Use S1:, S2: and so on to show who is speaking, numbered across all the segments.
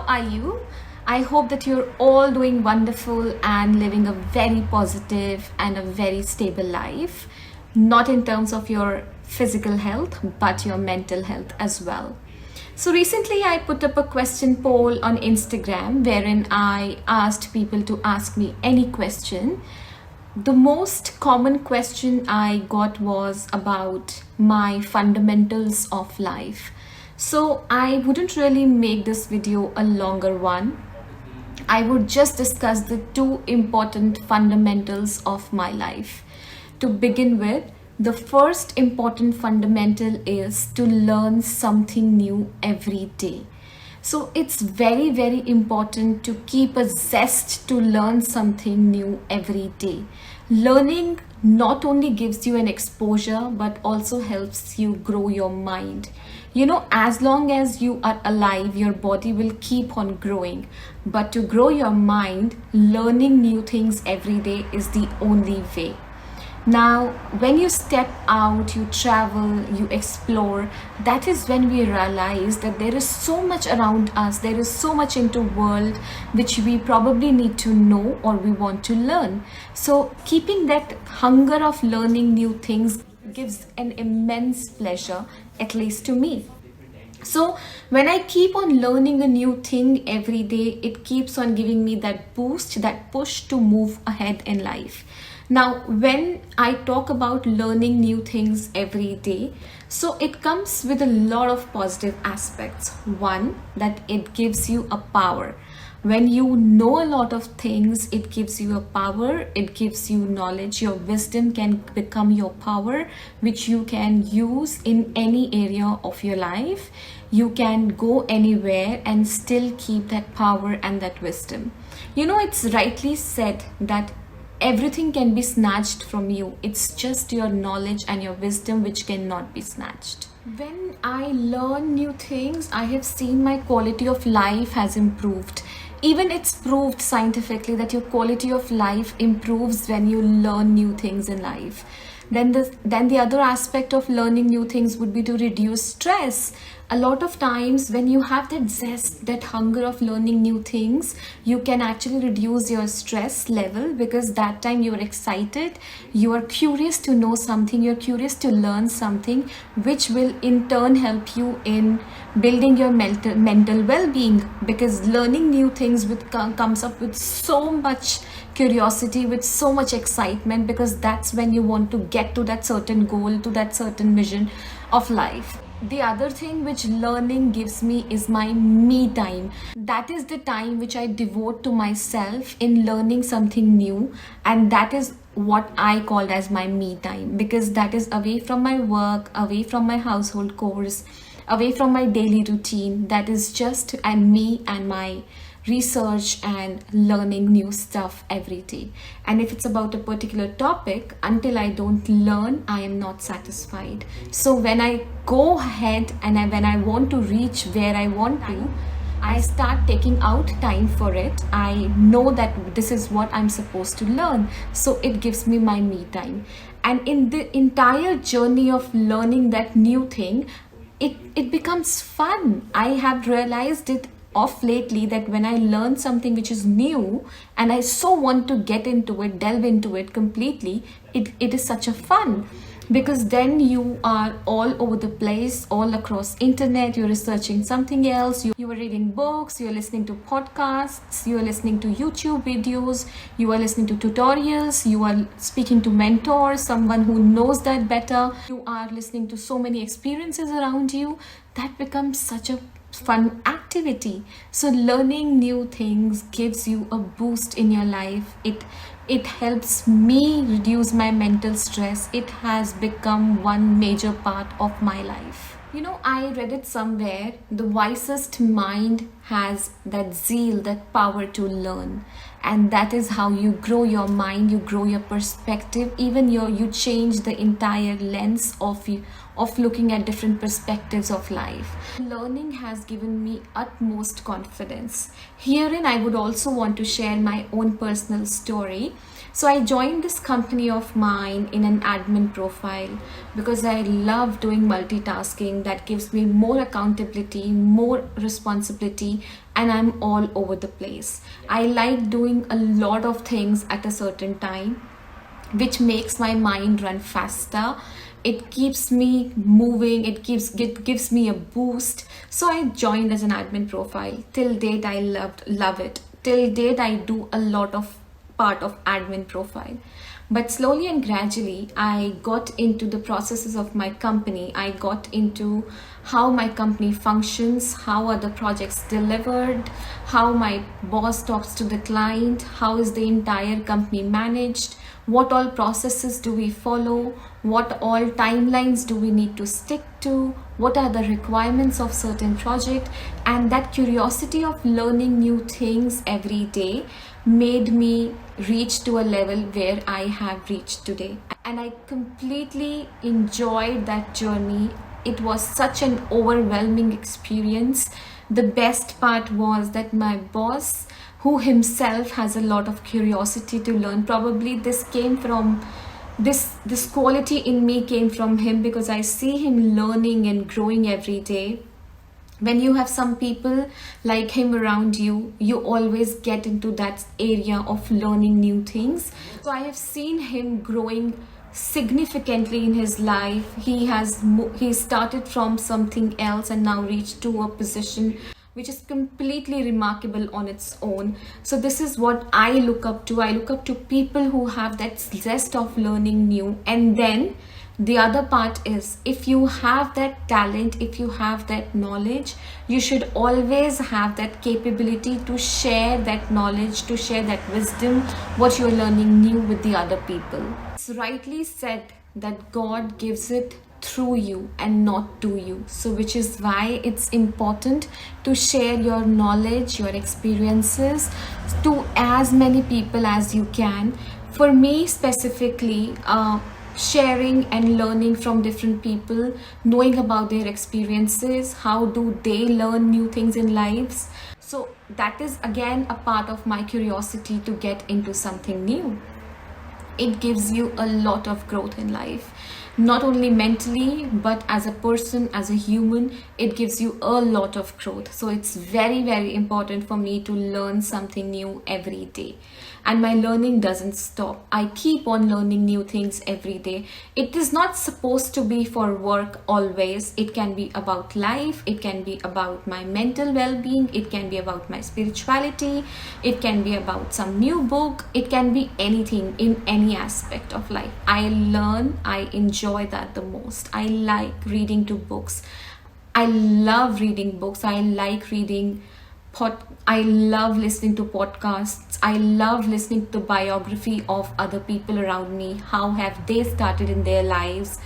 S1: are you? I hope that you're all doing wonderful and living a very positive and a very stable life, not in terms of your physical health, but your mental health as well. So recently I put up a question poll on Instagram wherein I asked people to ask me any question. The most common question I got was about my fundamentals of life. So I wouldn't really make this video a longer one. I would just discuss the two important fundamentals of my life. To begin with, the first important fundamental is to learn something new every day. So it's very, very important to keep a zest to learn something new every day. Learning not only gives you an exposure but also helps you grow your mind. As long as you are alive, your body will keep on growing. But to grow your mind, learning new things every day is the only way. Now, when you step out, you travel, you explore, that is when we realize that there is so much around us, there is so much into the world which we probably need to know or we want to learn. So keeping that hunger of learning new things gives an immense pleasure, at least to me. So when I keep on learning a new thing every day, it keeps on giving me that boost, that push to move ahead in life. Now, when I talk about learning new things every day, so it comes with a lot of positive aspects. One, that it gives you a power. When you know a lot of things, it gives you a power, it gives you knowledge. Your wisdom can become your power, which you can use in any area of your life. You can go anywhere and still keep that power and that wisdom. It's rightly said that everything can be snatched from you. It's just your knowledge and your wisdom which cannot be snatched. When I learn new things, I have seen my quality of life has improved. Even it's proved scientifically that your quality of life improves when you learn new things in life. Then the other aspect of learning new things would be to reduce stress. A lot of times when you have that zest, that hunger of learning new things, you can actually reduce your stress level because that time you are excited, you are curious to know something, you're curious to learn something, which will in turn help you in building your mental well-being, because learning new things comes up with so much curiosity, with so much excitement, because that's when you want to get to that certain goal, to that certain vision of life. The other thing which learning gives me is my me time. That is the time which I devote to myself in learning something new, and that is what I call as my me time, because that is away from my work, away from my household chores, away from my daily routine. That is just me and my research and learning new stuff every day. And if it's about a particular topic, until I don't learn, I am not satisfied. So when I go ahead and when I want to reach where I want to, I start taking out time for it. I know that this is what I'm supposed to learn, so it gives me my me time. And in the entire journey of learning that new thing, it becomes fun. I have realized it of lately that when I learn something which is new and I so want to get into it, delve into it completely, it is such a fun, because then you are all over the place, all across internet. You're researching something else, you are reading books, you're listening to podcasts, you're listening to YouTube videos, you are listening to tutorials, you are speaking to mentors, someone who knows that better, you are listening to so many experiences around you. That becomes such a fun activity. So learning new things gives you a boost in your life. It helps me reduce my mental stress. It has become one major part of my life. I read it somewhere, the wisest mind has that zeal, that power to learn. And that is how you grow your mind, you grow your perspective, even you change the entire lens of looking at different perspectives of life. Learning has given me utmost confidence. Herein, I would also want to share my own personal story. So I joined this company of mine in an admin profile because I love doing multitasking. That gives me more accountability, more responsibility, and I'm all over the place. I like doing a lot of things at a certain time, which makes my mind run faster. It keeps me moving, it gives me a boost. So I joined as an admin profile. Till date I love it. Till date I do a lot of part of admin profile. But slowly and gradually I got into the processes of my company. I got into how my company functions, how are the projects delivered, how my boss talks to the client, how is the entire company managed, what all processes do we follow, what all timelines do we need to stick to, what are the requirements of certain project. And that curiosity of learning new things every day made me reach to a level where I have reached today, and I completely enjoyed that journey. It was such an overwhelming experience. The best part was that my boss, who himself has a lot of curiosity to learn, probably this quality in me came from him, because I see him learning and growing every day. When you have some people like him around you, you always get into that area of learning new things. So I have seen him growing significantly in his life. He started from something else and now reached to a position which is completely remarkable on its own. So this is what I look up to. I look up to people who have that zest of learning new. And then the other part is, if you have that talent, if you have that knowledge, you should always have that capability to share that knowledge, to share that wisdom, what you're learning new with the other people. It's rightly said that God gives it through you and not to you. So which is why it's important to share your knowledge, your experiences to as many people as you can. For me specifically, sharing and learning from different people, knowing about their experiences, how do they learn new things in lives. So that is again a part of my curiosity to get into something new. It gives you a lot of growth in life, not only mentally but as a person, as a human. It gives you a lot of growth. So it's very, very important for me to learn something new every day, and my learning doesn't stop. I keep on learning new things every day. It is not supposed to be for work always. It can be about life, it can be about my mental well-being, it can be about my spirituality, it can be about some new book, it can be anything in any aspect of life. I learn, I enjoy that the most. I like reading to books. I love reading books. I like reading I love listening to podcasts. I love listening to the biography of other people around me. How have they started in their lives?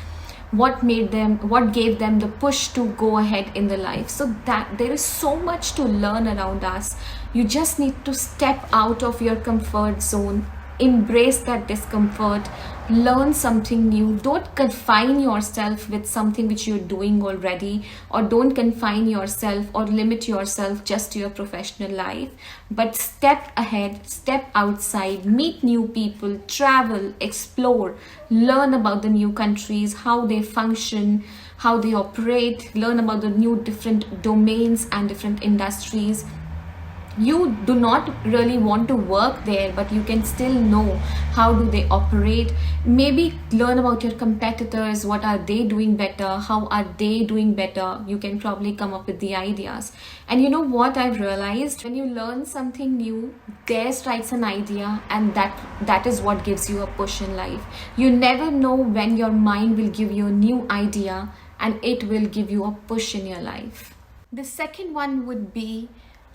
S1: What gave them the push to go ahead in their life? So that there is so much to learn around us. You just need to step out of your comfort zone, embrace that discomfort, learn something new. Don't confine yourself with something which you're doing already, or don't confine yourself or limit yourself just to your professional life, but step ahead, step outside, meet new people, travel, explore, learn about the new countries, how they function, how they operate, learn about the new different domains and different industries. You do not really want to work there, but you can still know how do they operate. Maybe learn about your competitors. What are they doing better? How are they doing better? You can probably come up with the ideas. And you know what I've realized? When you learn something new, there strikes an idea, and that is what gives you a push in life. You never know when your mind will give you a new idea, and it will give you a push in your life. The second one would be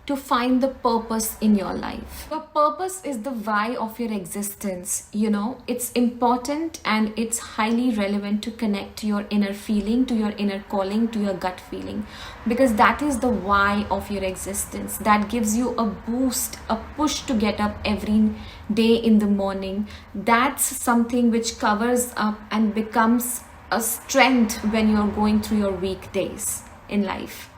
S1: to find the purpose in your life. Your purpose is the why of your existence. It's important and it's highly relevant to connect to your inner feeling, to your inner calling, to your gut feeling, because that is the why of your existence. That gives you a boost, a push to get up every day in the morning. That's something which covers up and becomes a strength when you're going through your weekdays in life.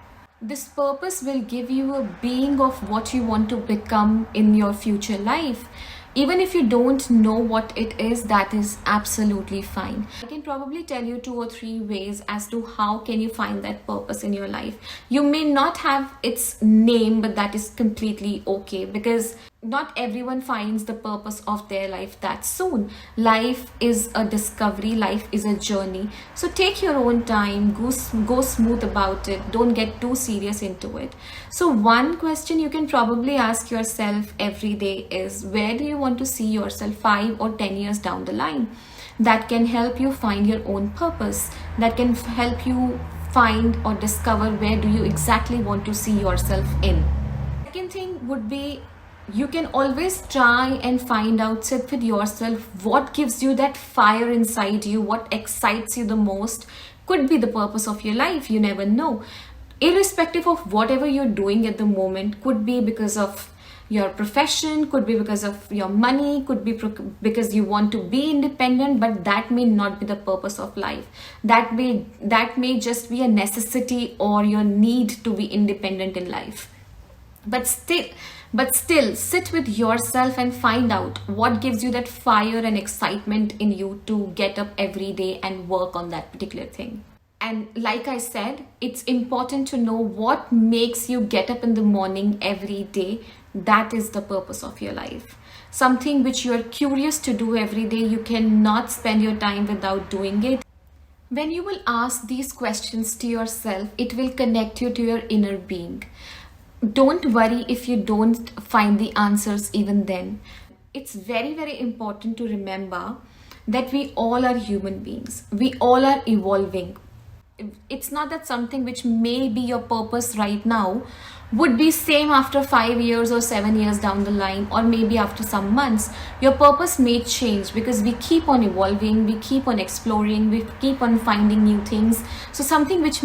S1: This purpose will give you a being of what you want to become in your future life. Even if you don't know what it is, that is absolutely fine. I can probably tell you 2 or 3 ways as to how can you find that purpose in your life. You may not have its name, but that is completely okay, because not everyone finds the purpose of their life that soon. Life is a discovery, life is a journey. So take your own time, go smooth about it, don't get too serious into it. So one question you can probably ask yourself every day is, where do you want to see yourself 5 or 10 years down the line? That can help you find your own purpose, that can help you find or discover where do you exactly want to see yourself in. Second thing would be, you can always try and find out, sit with yourself, what gives you that fire inside you, what excites you the most. Could be the purpose of your life, you never know. Irrespective of whatever you're doing at the moment, could be because of your profession, could be because of your money, could be because you want to be independent, but that may not be the purpose of life. That may just be a necessity or your need to be independent in life. But still sit with yourself and find out what gives you that fire and excitement in you to get up every day and work on that particular thing. And like I said, it's important to know what makes you get up in the morning every day. That is the purpose of your life. Something which you are curious to do every day. You cannot spend your time without doing it. When you will ask these questions to yourself, it will connect you to your inner being. Don't worry if you don't find the answers even then. It's very, very important to remember that we all are human beings. We all are evolving. It's not that something which may be your purpose right now would be same after 5 years or 7 years down the line, or maybe after some months. Your purpose may change because we keep on evolving, we keep on exploring, we keep on finding new things. So something which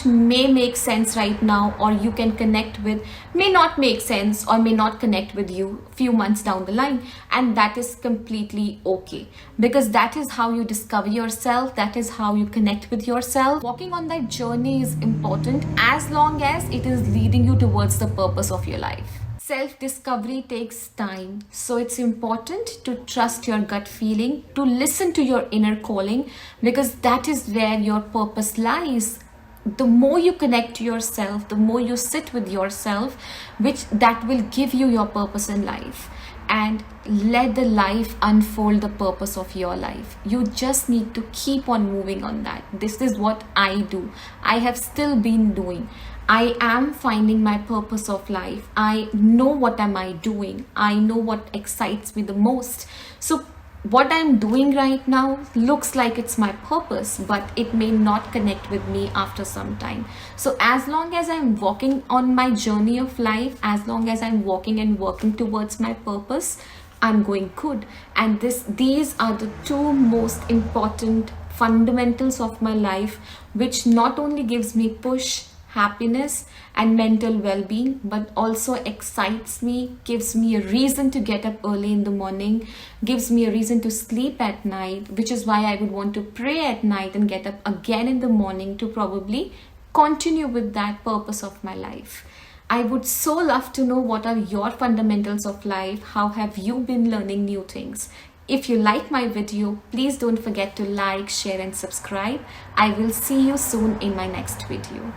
S1: may make sense right now or you can connect with may not make sense or may not connect with you few months down the line, and that is completely okay, because that is how you discover yourself, that is how you connect with yourself. Walking on that journey is important as long as it is leading you towards the purpose of your life. Self-discovery takes time, so it's important to trust your gut feeling, to listen to your inner calling, because that is where your purpose lies. The more you connect to yourself, the more you sit with yourself, that will give you your purpose in life. And let the life unfold the purpose of your life. You just need to keep on moving on that. This is what I do. I have still been doing. I am finding my purpose of life. I know what am I doing. I know what excites me the most. So what I'm doing right now looks like it's my purpose, but it may not connect with me after some time. So as long as I'm walking on my journey of life, as long as I'm walking and working towards my purpose, I'm going good. And these are the 2 most important fundamentals of my life, which not only gives me push, happiness and mental well-being, but also excites me, gives me a reason to get up early in the morning, gives me a reason to sleep at night, which is why I would want to pray at night and get up again in the morning to probably continue with that purpose of my life. I would so love to know what are your fundamentals of life. How have you been learning new things? If you like my video, please don't forget to like, share and subscribe. I will see you soon in my next video.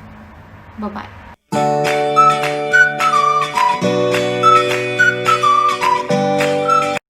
S1: Bye-bye.